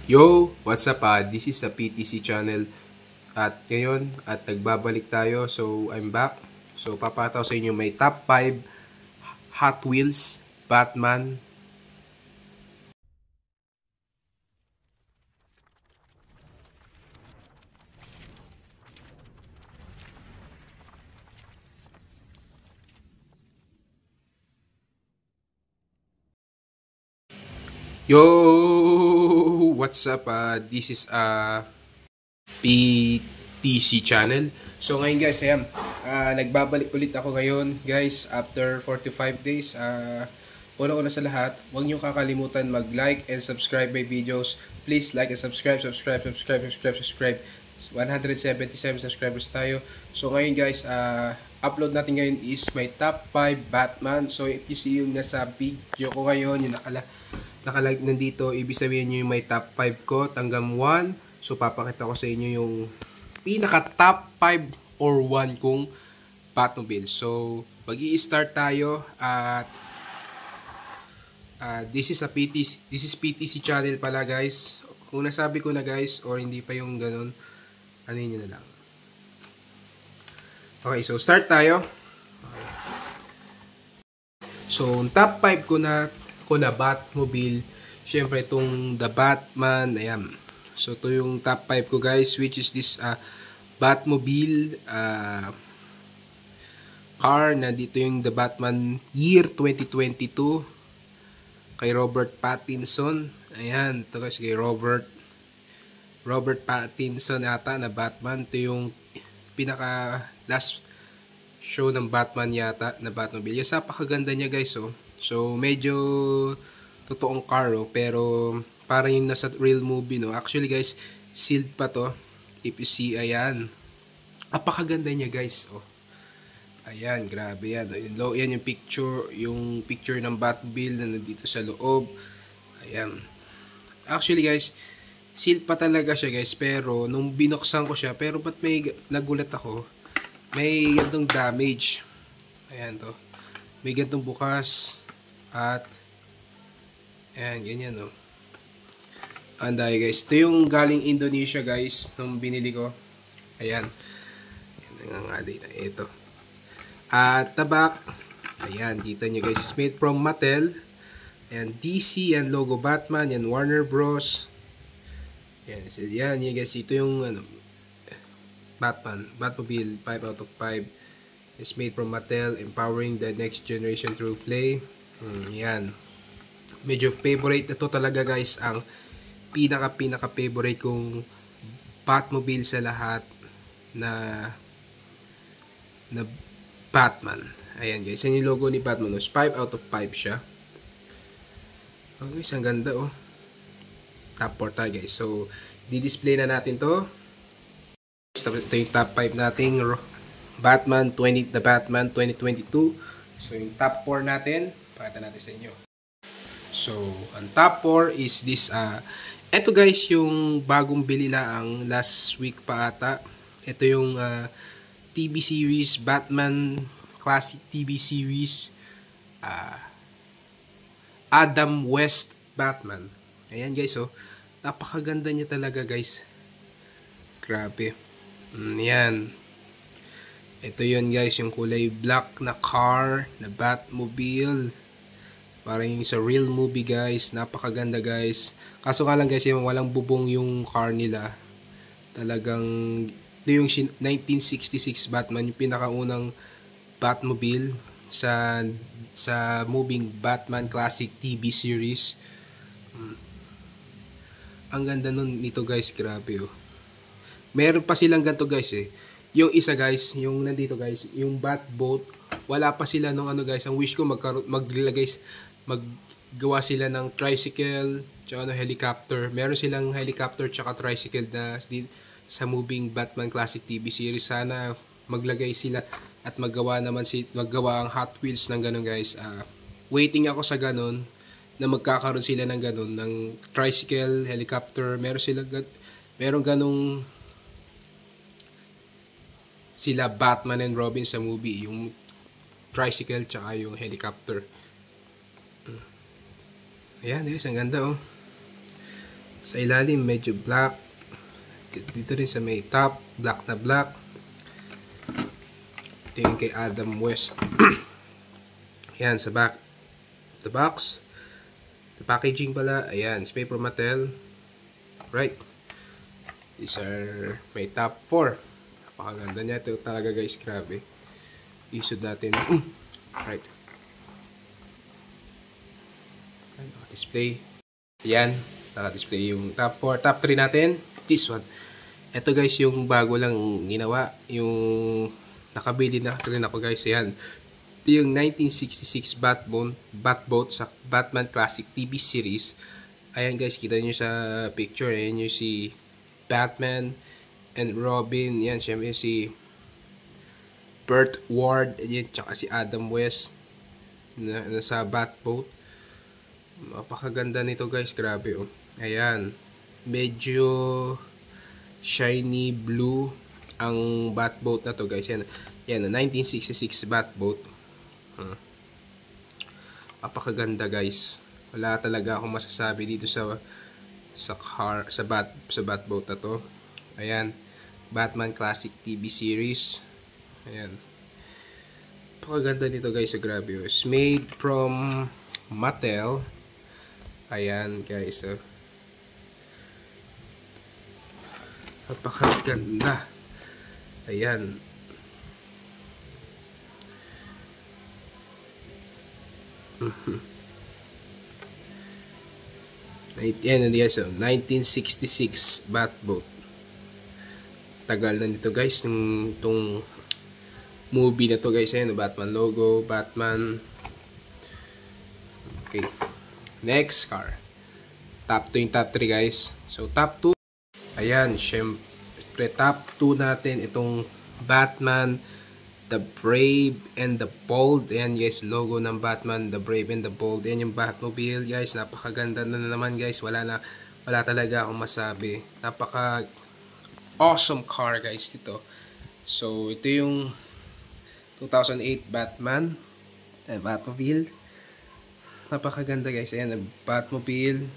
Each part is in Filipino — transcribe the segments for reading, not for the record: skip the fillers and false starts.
Yo! What's up? This is a PTC channel at ngayon nagbabalik tayo. So I'm back. So papataw sa inyo may top 5 Hot Wheels Batman. Yo! What's up? This is a PTC channel. So ngayon guys, ayan, nagbabalik ulit ako ngayon guys after 45 days. Una-una sa lahat, huwag niyo kakalimutan mag-like and subscribe my videos. Please like and subscribe. 177 subscribers tayo. So ngayon guys, upload natin ngayon is my top 5 Batman. So if you see yung nasa video ko ngayon, yung nakalike nandito, ibig sabihin nyo yung may top 5 ko, tanggam 1. So papakita ko sa inyo yung pinaka top 5 or 1 kong Batmobile. So mag-i-start tayo at this is PTC channel pala guys. Kung nasabi ko na guys or hindi pa yung ganun, ano yun na lang. Okay, so start tayo. Okay. So top 5 ko na Batmobile, syempre itong The Batman, ayan. So ito yung top 5 ko guys, which is this Batmobile car. Nandito yung The Batman year 2022 kay Robert Pattinson. Ayan, ito guys kay Robert Pattinson yata na Batman. Ito yung pinaka last show ng Batman yata na Batmobile. Yung napakaganda niya guys, oh. So medyo totoong car, oh, pero parang yung nasa real movie, no. Actually guys, sealed pa to. If you see, ayan. Napakaganda niya guys, oh. Ayan, grabe yan. Yan yung picture ng Batmobile na nandito sa loob. Ayan. Actually guys, sealed pa talaga siya guys, pero nung binuksan ko siya, pero ba't may nagulat ako? May gantong damage. Ayan to. May gantong bukas. At ayan, ganyan no. Anday guys. Ito yung galing Indonesia guys, nung binili ko. Ayan. Ayan nga din. Ito. At tabak. Ayan, kita nyo guys. It's made from Mattel. Ayan, DC. Yan, logo Batman. Yan, Warner Bros. Ayan, so, yan guys. Ito yung Batmobile 5 out of 5. It's made from Mattel. Empowering the next generation through play. Yan. Medyo favorite na to talaga guys. Ang pinaka favorite kong Batmobile sa lahat na Batman. Ayan guys. Yan yung logo ni Batman. 5 out of 5 siya. Oh guys, ang ganda oh. Top 4 tayo guys. So, di-display na natin to. Ito yung top 5 nating The Batman 2022. So, yung top 4 natin, pakita natin sa inyo. So, ang top 4 is this. Ito guys, yung bagong bili lang last week pa ata. Ito yung TV series, Batman Classic TV series. Adam West Batman. Ayan guys, oh. Napakaganda niya talaga guys. Grabe. Yan. Ito yun guys, yung kulay black na car, na Batmobile. Parang yung sa real movie guys. Napakaganda guys. Kaso nga lang guys, yung walang bubong yung car nila. Talagang, ito yung 1966 Batman, yung pinakaunang Batmobile sa moving Batman Classic TV series. Ang ganda nun nito guys, grabe oh. Meron pa silang ganito guys eh. Yung isa guys, yung nandito guys, yung Batboat, wala pa sila nung ano guys. Ang wish ko maggawa sila ng tricycle, tsaka helicopter. Meron silang helicopter tsaka tricycle na sa moving Batman Classic TV series. Sana maglagay sila at maggawa ang Hot Wheels ng ganun guys. Waiting ako sa ganun na magkakaroon sila ng ganun, ng tricycle, helicopter. Meron ganung sila Batman and Robin sa movie, yung tricycle tsaka yung helicopter. Ayan guys, ang ganda oh. Sa ilalim medyo black. Dito rin sa may top, black na black. Ito yung kay Adam West. Ayan, sa back. The box. The packaging pala. Ayan, it's made from Mattel. Right. These are my top 4. Napakaganda niya. Ito talaga guys, grabe. Isod natin. Right. Naka-display. Ayan. Naka-display yung top 4. Top 3 natin. This one. Ito guys, yung bago lang ginawa. Yung nakabili na rin ako guys. Ayan. Ito yung 1966 Batboat sa Batman Classic TV series. Ayan guys, kita nyo sa picture. Ayan yung si Batman and Robin. Yan, syempre si Burt Ward. Ayan, tsaka si Adam West na sa Batboat. Napakaganda nito guys, grabe oh. Ayan, medyo shiny blue ang Batboat na to guys. Yan, yan 1966 Batboat. Napakaganda guys. Wala talaga akong masasabi dito sa Batboat na to. Ayan, Batman Classic TV series. Ayan. Napakaganda nito guys, so grabe. It's made from Mattel. Ayan guys, so napakaganda. Ayan. Yan, yes, 1966 Batboat. Tagal na nito guys, itong movie na to guys. Ayan, Batman logo, Batman. Okay, next car. Top 2 yung top 3 guys. So top 2, ayan, syempre top 2 natin itong Batman The Brave and the Bold. Ayan guys, logo ng Batman The Brave and the Bold. Ayan yung Batmobile guys, napakaganda na naman guys. Wala talaga akong masabi. Napaka awesome car guys dito. So ito yung 2008 Batman Batmobile. Napakaganda guys. Ayan, Batmobile.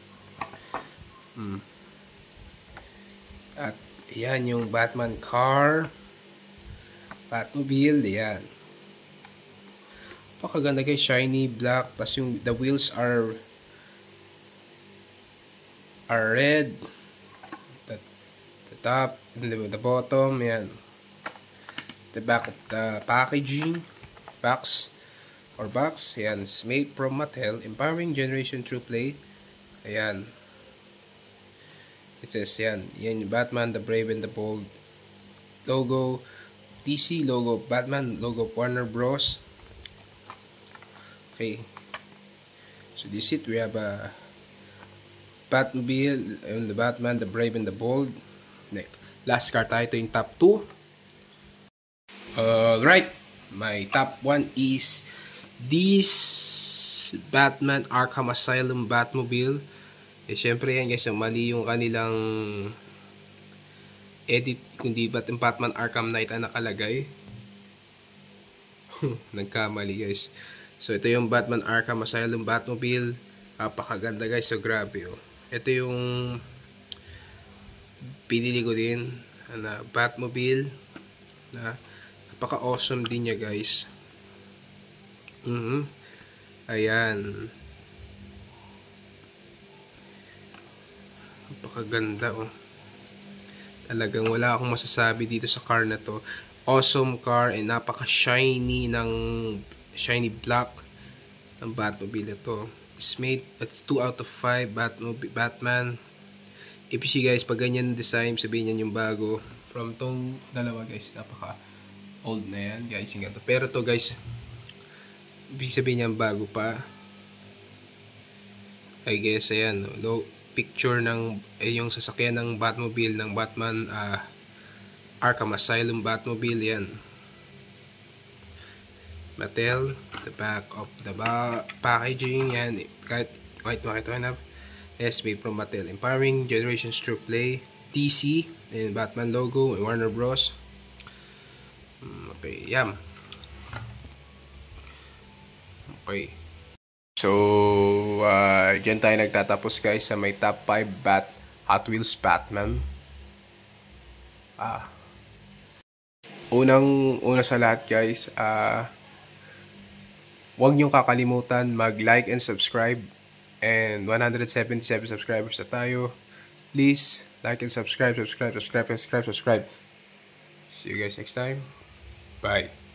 At ayan yung Batman car, Batmobile. Ayan, napakaganda guys, shiny black. Tapos yung the wheels are red. The top and the bottom. Ayan, the back of the packaging box. Ayan, it's made from Mattel, empowering generation through play. Ayan, it says yan yung Batman The Brave and the Bold logo, DC logo, Batman logo, Warner Bros. Okay, so this it, we have a Batmobile and the Batman The Brave and the Bold. Next, last car tayo, ito yung top 2. Alright, my top 1 is this Batman Arkham Asylum Batmobile. Eh syempre yan guys, mali yung kanilang edit, kundi Batman Arkham Knight ang nakalagay. Nagkamali guys. So ito yung Batman Arkham Asylum Batmobile. Napakaganda guys, so grabe oh. Ito yung pinili ko din na Batmobile na napaka awesome din niya guys. Ayan, napakaganda oh. Talagang wala akong masasabi dito sa car na to. Awesome car, and napaka shiny ng shiny black ng Batmobile na to. It's made at 2 out of 5 Batman. If you see guys, pag ganyan design, sabihin yan yung bago. From tong dalawa guys, napaka old na yan guys, yung ganito. Pero to guys, ibig sabihin niya bago pa. I guess ayan, picture ng yung sasakyan ng Batmobile ng Batman Arkham Asylum Batmobile. Yan, Mattel, the back of the packaging. Yan, kahit white makita na, made from Mattel, empowering generations through play. DC and Batman logo and Warner Bros. Okay, yan. Okay. So, dyan tayo nagtatapos guys sa may top 5 Hot Wheels Batman. Una sa lahat guys, huwag niyong kakalimutan mag-like and subscribe. And 177 subscribers na tayo. Please, like and subscribe. See you guys next time. Bye.